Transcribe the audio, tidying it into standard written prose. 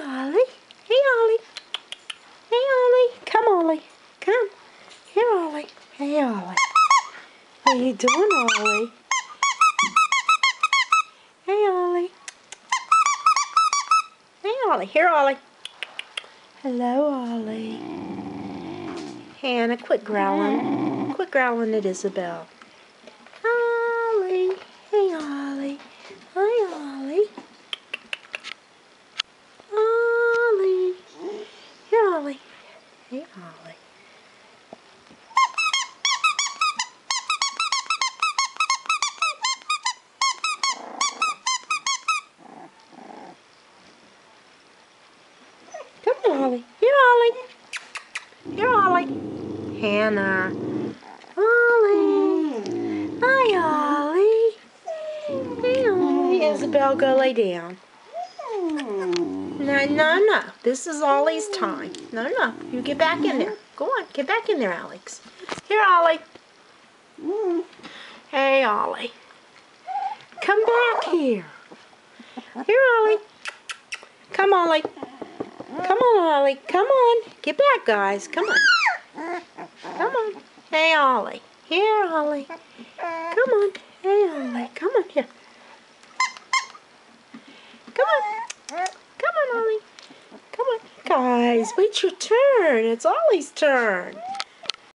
Ollie. Hey, Ollie. Hey, Ollie. Come, Ollie. Come. Here, Ollie. Hey, Ollie. How you doing, Ollie? Hey, Ollie. Hey, Ollie. Here, Ollie. Hello, Ollie. Hannah, quit growling. Quit growling at Isabel. Ollie. Hey, Ollie. Hi, Ollie. Ollie. Here, Ollie. Hey, Ollie. Come on, Ollie. Here, Ollie. Here, Ollie. Hannah. Ollie. Hi, Ollie. Hey, Ollie. Isabel, go lay down. No, no, no. This is Ollie's time. No, no. You get back in there. Go on. Get back in there, Alex. Here, Ollie. Hey, Ollie. Come back here. Here, Ollie. Come, Ollie. Come on, Ollie. Come on. Get back, guys. Come on. Come on. Hey, Ollie. Here, Ollie. Come on. Hey, Ollie. Come on here. Come on. Come on, Ollie. Come on. Guys, wait your turn. It's Ollie's turn.